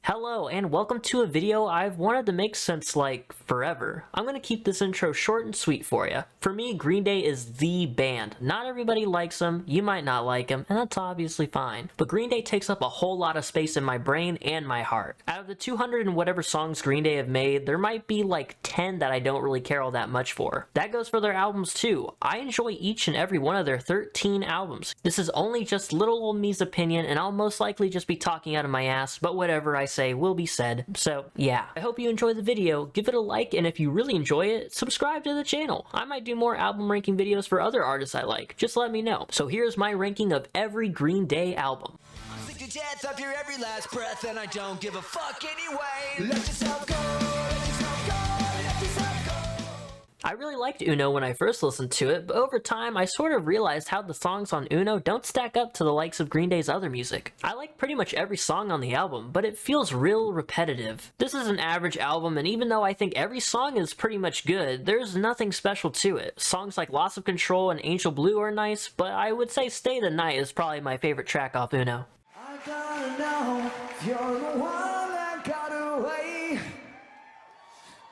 Hello and welcome to a video I've wanted to make since like forever. I'm gonna keep this intro short and sweet for you. For me, Green Day is the band. Not everybody likes them, you might not like them, and that's obviously fine. But Green Day takes up a whole lot of space in my brain and my heart. Out of the 200 and whatever songs Green Day have made, there might be like 10 that I don't really care all that much for. That goes for their albums too. I enjoy each and every one of their 13 albums. This is only just little old me's opinion, and I'll most likely just be talking out of my ass, but whatever I say will be said. So yeah, I hope you enjoy the video, give it a like, and if you really enjoy it, subscribe to the channel. I might do more album ranking videos for other artists I like, just let me know. So here's my ranking of every Green Day album. I'm sick to death of your every last breath, and I don't give a fuck anyway. Let yourself go, let yourself go, let yourself go. I really liked Uno when I first listened to it, but over time I sort of realized how the songs on Uno don't stack up to the likes of Green Day's other music. I like pretty much every song on the album, but it feels real repetitive. This is an average album, and even though I think every song is pretty much good, there's nothing special to it. Songs like Loss of Control and Angel Blue are nice, but I would say Stay the Night is probably my favorite track off Uno. I gotta know if you're the one that got away,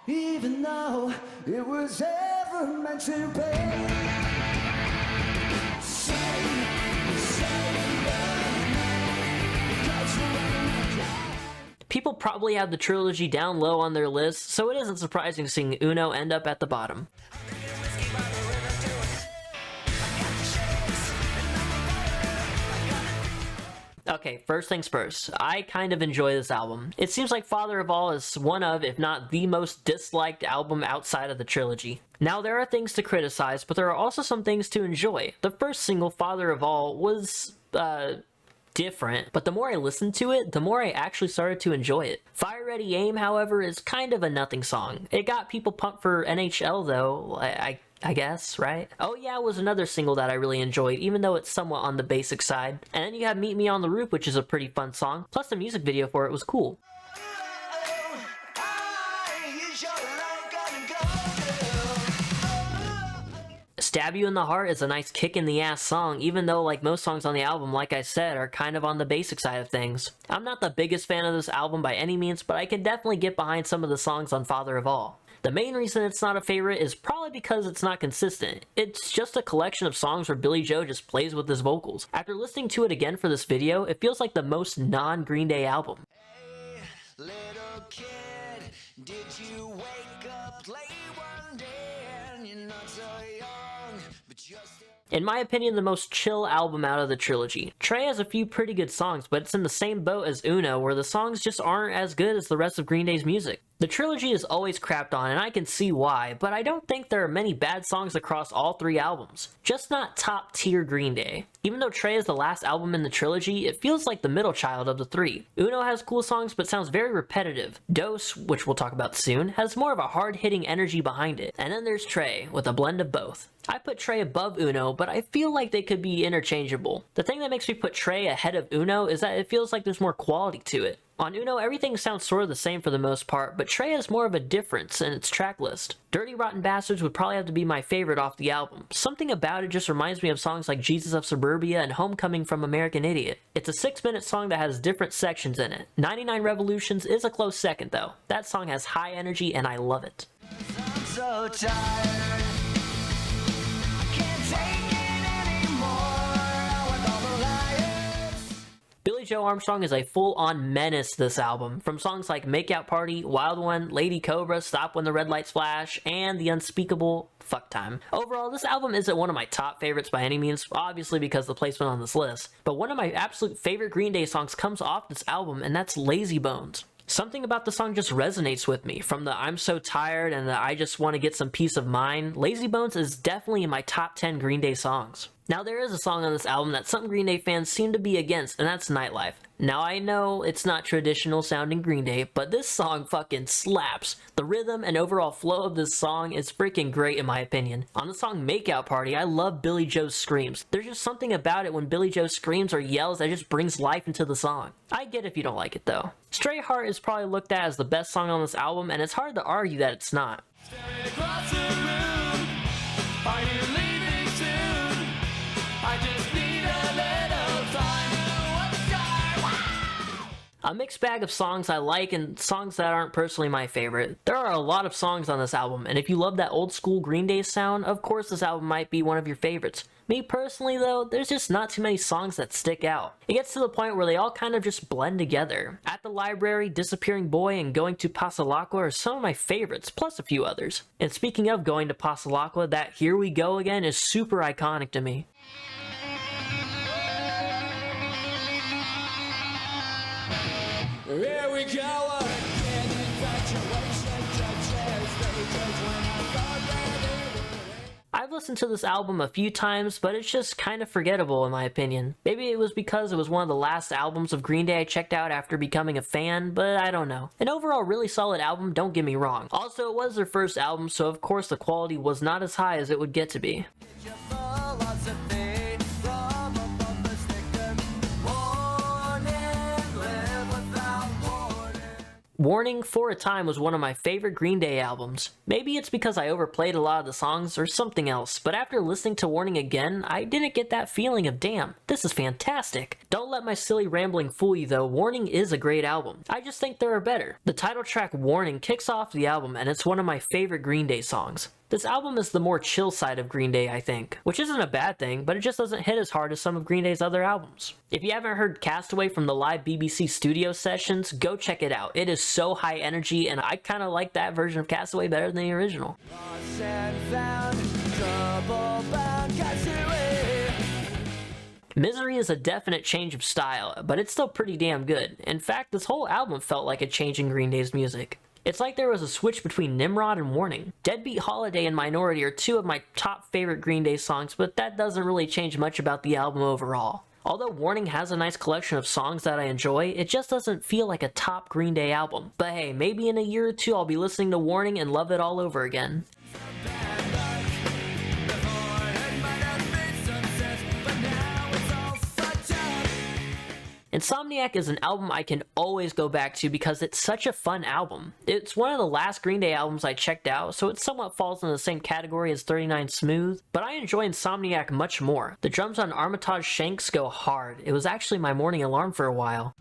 even though it was ever meant to be. People probably have the trilogy down low on their list, so it isn't surprising seeing Uno end up at the bottom. Okay, first things first, I kind of enjoy this album. It seems like Father of All is one of, if not the most disliked album outside of the trilogy. Now, there are things to criticize, but there are also some things to enjoy. The first single, Father of All, was, different, but the more I listened to it, the more I actually started to enjoy it. Fire Ready Aim, however, is kind of a nothing song. It got people pumped for NHL though, I guess, right? Oh Yeah was another single that I really enjoyed, even though it's somewhat on the basic side. And then you have Meet Me on the Roof, which is a pretty fun song, plus the music video for it was cool. Stab You in the Heart is a nice kick in the ass song, even though like most songs on the album, like I said, are kind of on the basic side of things. I'm not the biggest fan of this album by any means, but I can definitely get behind some of the songs on Father of All. The main reason it's not a favorite is probably because it's not consistent. It's just a collection of songs where Billie Joe just plays with his vocals. After listening to it again for this video, it feels like the most non-Green Day album. Hey, little kid, did you wake up late one day and you're not so young, but you're still... In my opinion, the most chill album out of the trilogy. Trey has a few pretty good songs, but it's in the same boat as Uno, where the songs just aren't as good as the rest of Green Day's music. The trilogy is always crapped on, and I can see why, but I don't think there are many bad songs across all three albums. Just not top tier Green Day. Even though Trey is the last album in the trilogy, it feels like the middle child of the three. Uno has cool songs, but sounds very repetitive. Dose, which we'll talk about soon, has more of a hard-hitting energy behind it. And then there's Trey, with a blend of both. I put Trey above Uno, but I feel like they could be interchangeable. The thing that makes me put Trey ahead of Uno is that it feels like there's more quality to it. On Uno, everything sounds sort of the same for the most part, but Trey has more of a difference in its track list. Dirty Rotten Bastards would probably have to be my favorite off the album. Something about it just reminds me of songs like Jesus of Suburbia and Homecoming from American Idiot. It's a 6-minute song that has different sections in it. 99 Revolutions is a close second though. That song has high energy and I love it. I'm so tired. Can't take it anymore with all the liars. Billie Joe Armstrong is a full-on menace this album, from songs like Make Out Party, Wild One, Lady Cobra, Stop When the Red Lights Flash, and the unspeakable Fuck Time. Overall, this album isn't one of my top favorites by any means, obviously because of the placement on this list, but one of my absolute favorite Green Day songs comes off this album, and that's Lazy Bones. Something about the song just resonates with me, from the I'm so tired and the I just want to get some peace of mind. Lazy Bones is definitely in my top 10 Green Day songs. Now there is a song on this album that some Green Day fans seem to be against, and that's Nightlife. Now I know it's not traditional sounding Green Day, but this song fucking slaps. The rhythm and overall flow of this song is freaking great in my opinion. On the song Make Out Party, I love Billie Joe's screams. There's just something about it when Billie Joe screams or yells that just brings life into the song. I get if you don't like it though. Stray Heart is probably looked at as the best song on this album, and it's hard to argue that it's not. Staring across the room, are you leaving soon? I just need a little time. A mixed bag of songs I like and songs that aren't personally my favorite. There are a lot of songs on this album, and if you love that old school Green Day sound, of course this album might be one of your favorites. Me personally though, there's just not too many songs that stick out. It gets to the point where they all kind of just blend together. At the Library, Disappearing Boy, and Going to Pasalacqua are some of my favorites, plus a few others. And speaking of Going to Pasalacqua, that Here We Go Again is super iconic to me. Here we go again. Infatuation judges, they judge when I thought that it I've listened to this album a few times, but it's just kind of forgettable in my opinion. Maybe it was because it was one of the last albums of Green Day I checked out after becoming a fan, but I don't know. An overall really solid album, don't get me wrong. Also, it was their first album, so of course the quality was not as high as it would get to be. Your philosophy from above the sticker. Warning, live without warning. Warning for a time was one of my favorite Green Day albums. Maybe it's because I overplayed a lot of the songs or something else, but after listening to Warning again, I didn't get that feeling of damn, this is fantastic. Don't let my silly rambling fool you though, Warning is a great album. I just think there are better. The title track Warning kicks off the album and it's one of my favorite Green Day songs. This album is the more chill side of Green Day, I think, which isn't a bad thing, but it just doesn't hit as hard as some of Green Day's other albums. If you haven't heard Castaway from the live BBC studio sessions, go check it out. It is so high energy, and I kind of like that version of Castaway better than the original. Lost and found, trouble bound, castaway. Misery is a definite change of style, but it's still pretty damn good. In fact, this whole album felt like a change in Green Day's music. It's like there was a switch between Nimrod and Warning. Deadbeat Holiday and Minority are two of my top favorite Green Day songs, but that doesn't really change much about the album overall. Although Warning has a nice collection of songs that I enjoy, it just doesn't feel like a top Green Day album. But hey, maybe in a year or two I'll be listening to Warning and love it all over again. Insomniac is an album I can always go back to because it's such a fun album. It's one of the last Green Day albums I checked out, so it somewhat falls in the same category as 39 Smooth, but I enjoy Insomniac much more. The drums on Armitage Shanks go hard. It was actually my morning alarm for a while.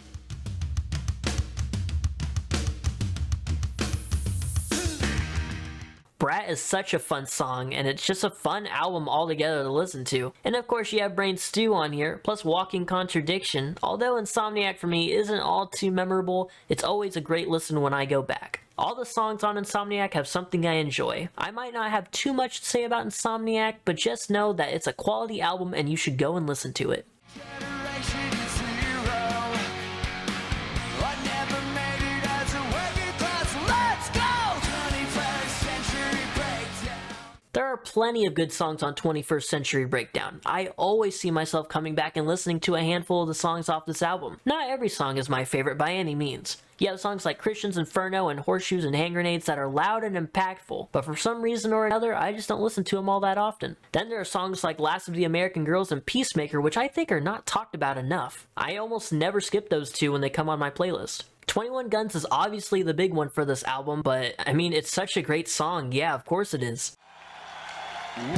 Brat is such a fun song, and it's just a fun album altogether to listen to. And of course you have Brain Stew on here, plus Walking Contradiction. Although Insomniac for me isn't all too memorable, it's always a great listen when I go back. All the songs on Insomniac have something I enjoy. I might not have too much to say about Insomniac, but just know that it's a quality album and you should go and listen to it. Generation zero. I never made it as a working class. Let's go! 21st century breakdown. There are plenty of good songs on 21st Century Breakdown. I always see myself coming back and listening to a handful of the songs off this album. Not every song is my favorite by any means. You have songs like Christian's Inferno and Horseshoes and Hand Grenades that are loud and impactful, but for some reason or another, I just don't listen to them all that often. Then there are songs like Last of the American Girls and Peacemaker, which I think are not talked about enough. I almost never skip those two when they come on my playlist. 21 Guns is obviously the big one for this album, but I mean, it's such a great song. Yeah, of course it is. 21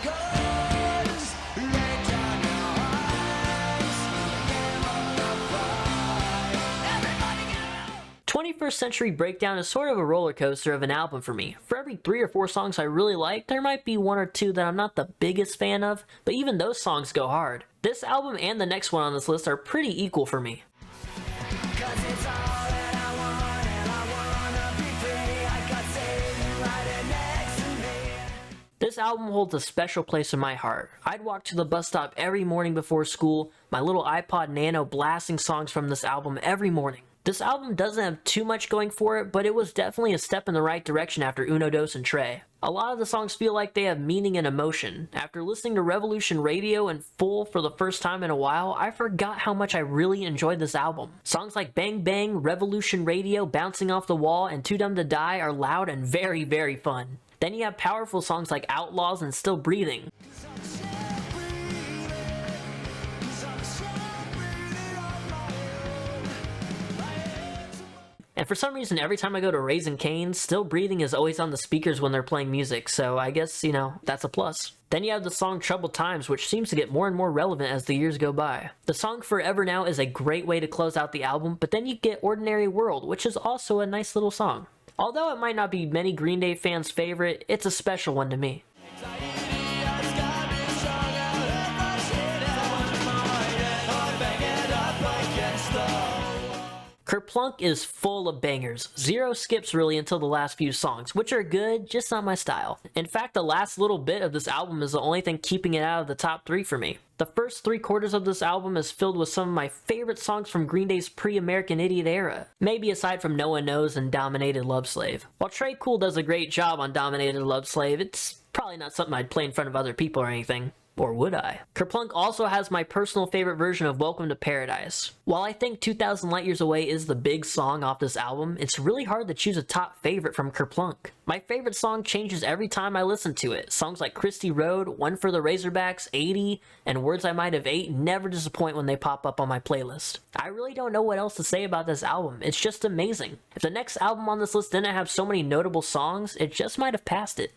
guns, lay down your arms, give up the fight. Everybody get out! 21st Century Breakdown is sort of a roller coaster of an album for me. For every 3 or 4 songs I really like, there might be 1 or 2 that I'm not the biggest fan of, but even those songs go hard. This album and the next one on this list are pretty equal for me. 'Cause it's all that I want, and I wanna be free. I got Satan right next to me. This album holds a special place in my heart. I'd walk to the bus stop every morning before school, my little iPod Nano blasting songs from this album every morning. This album doesn't have too much going for it, but it was definitely a step in the right direction after Uno Dos and Trey. A lot of the songs feel like they have meaning and emotion. After listening to Revolution Radio in full for the first time in a while, I forgot how much I really enjoyed this album. Songs like Bang Bang, Revolution Radio, Bouncing Off the Wall, and Too Dumb to Die are loud and very, very fun. Then you have powerful songs like Outlaws and Still Breathing. And for some reason, every time I go to Raising Cane's, Still Breathing is always on the speakers when they're playing music, so I guess, you know, that's a plus. Then you have the song Troubled Times, which seems to get more and more relevant as the years go by. The song Forever Now is a great way to close out the album, but then you get Ordinary World, which is also a nice little song. Although it might not be many Green Day fans' favorite, it's a special one to me. Kerplunk is full of bangers. Zero skips really until the last few songs, which are good, just not my style. In fact, the last little bit of this album is the only thing keeping it out of the top 3 for me. The first 3/4 of this album is filled with some of my favorite songs from Green Day's pre-American Idiot era, maybe aside from No One Knows and Dominated Love Slave. While Tré Cool does a great job on Dominated Love Slave, it's probably not something I'd play in front of other people or anything. Or would I? Kerplunk also has my personal favorite version of Welcome to Paradise. While I think 2000 Light Years Away is the big song off this album, it's really hard to choose a top favorite from Kerplunk. My favorite song changes every time I listen to it. Songs like Christy Road, One for the Razorbacks, 80, and Words I Might Have Ate never disappoint when they pop up on my playlist. I really don't know what else to say about this album. It's just amazing. If the next album on this list didn't have so many notable songs, it just might have passed it.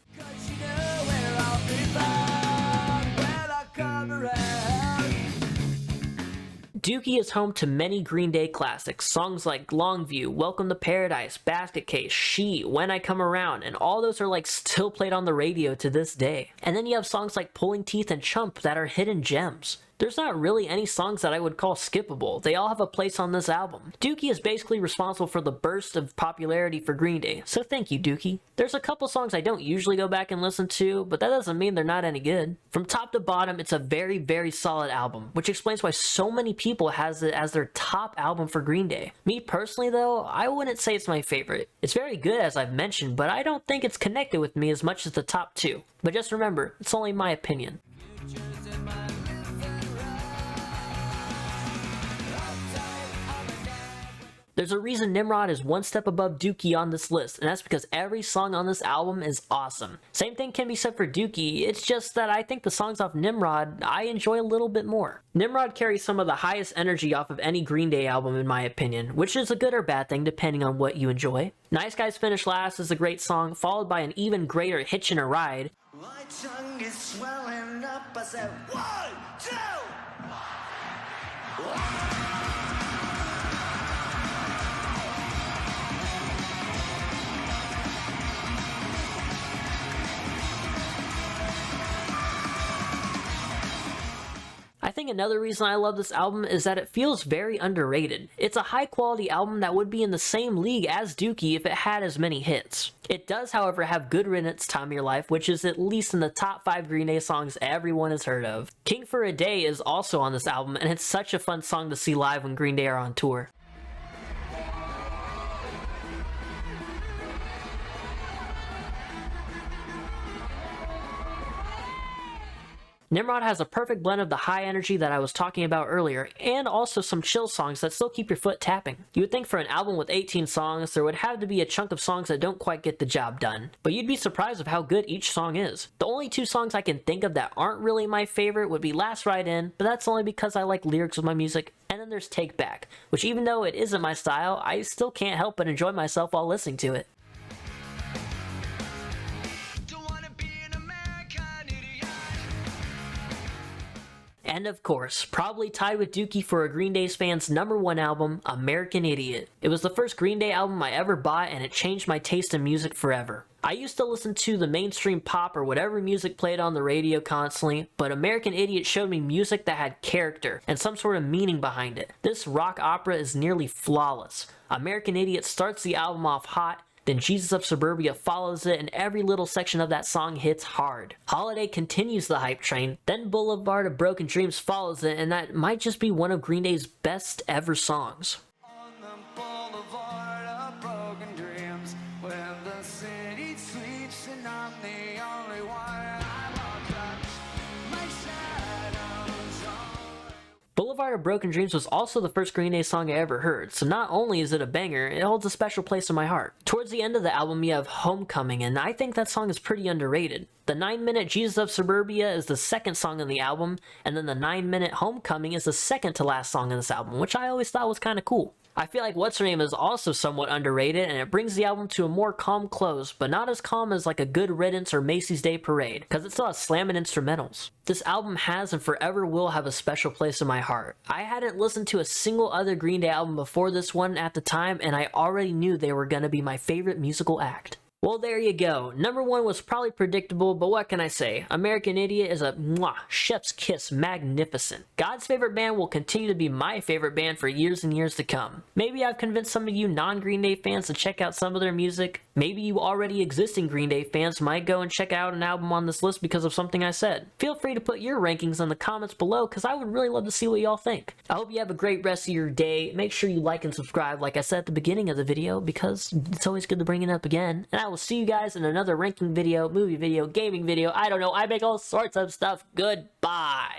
Dookie is home to many Green Day classics, songs like Longview, Welcome to Paradise, Basket Case, She, When I Come Around, and all those are like still played on the radio to this day. And then you have songs like Pulling Teeth and Chump that are hidden gems. There's not really any songs that I would call skippable. They all have a place on this album. Dookie is basically responsible for the burst of popularity for Green Day, so thank you, Dookie. There's a couple songs I don't usually go back and listen to, but that doesn't mean they're not any good. From top to bottom, it's a very, very solid album, which explains why so many people has it as their top album for Green Day. Me personally though, I wouldn't say it's my favorite. It's very good as I've mentioned, but I don't think it's connected with me as much as the top 2. But just remember, it's only my opinion. There's a reason Nimrod is one step above Dookie on this list, and that's because every song on this album is awesome. Same thing can be said for Dookie, it's just that I think the songs off Nimrod I enjoy a little bit more. Nimrod carries some of the highest energy off of any Green Day album in my opinion, which is a good or bad thing depending on what you enjoy. Nice Guys Finish Last is a great song, followed by an even greater Hitchin' a Ride. My tongue is swelling up. I said, 1, 2. I think another reason I love this album is that it feels very underrated. It's a high quality album that would be in the same league as Dookie if it had as many hits. It does, however, have Good Riddance, Time of Your Life, which is at least in the top 5 Green Day songs everyone has heard of. King for a Day is also on this album, and it's such a fun song to see live when Green Day are on tour. Nimrod has a perfect blend of the high energy that I was talking about earlier, and also some chill songs that still keep your foot tapping. You would think for an album with 18 songs, there would have to be a chunk of songs that don't quite get the job done, but you'd be surprised of how good each song is. The only 2 songs I can think of that aren't really my favorite would be Last Ride In, but that's only because I like lyrics with my music, and then there's Take Back, which even though it isn't my style, I still can't help but enjoy myself while listening to it. And of course, probably tied with Dookie for a Green Day fan's #1 album, American Idiot. It was the first Green Day album I ever bought and it changed my taste in music forever. I used to listen to the mainstream pop or whatever music played on the radio constantly, but American Idiot showed me music that had character and some sort of meaning behind it. This rock opera is nearly flawless. American Idiot starts the album off hot, then Jesus of Suburbia follows it, and every little section of that song hits hard. Holiday continues the hype train, then Boulevard of Broken Dreams follows it, and that might just be one of Green Day's best ever songs. On the boulevard of broken dreams, where the city sleeps and I'm the only one. I walk up, my shadows on. Boulevard of Broken Dreams was also the first Green Day song I ever heard, so not only is it a banger, it holds a special place in my heart. Towards the end of the album you have Homecoming, and I think that song is pretty underrated. The 9-minute Jesus of Suburbia is the second song on the album, and then the 9-minute Homecoming is the second to last song on this album, which I always thought was kinda cool. I feel like What's Her Name is also somewhat underrated, and it brings the album to a more calm close, but not as calm as like a Good Riddance or Macy's Day Parade, because it still has slamming instrumentals. This album has and forever will have a special place in my heart. I hadn't listened to a single other Green Day album before this one at the time, and I already knew they were going to be my favorite musical act. Well, there you go. Number 1 was probably predictable, but what can I say? American Idiot is a chef's kiss magnificent. God's Favorite Band will continue to be my favorite band for years and years to come. Maybe I've convinced some of you non-Green Day fans to check out some of their music. Maybe you already existing Green Day fans might go and check out an album on this list because of something I said. Feel free to put your rankings in the comments below because I would really love to see what y'all think. I hope you have a great rest of your day. Make sure you like and subscribe like I said at the beginning of the video because it's always good to bring it up again. And I will see you guys in another ranking video, movie video, gaming video. I don't know. I make all sorts of stuff. Goodbye.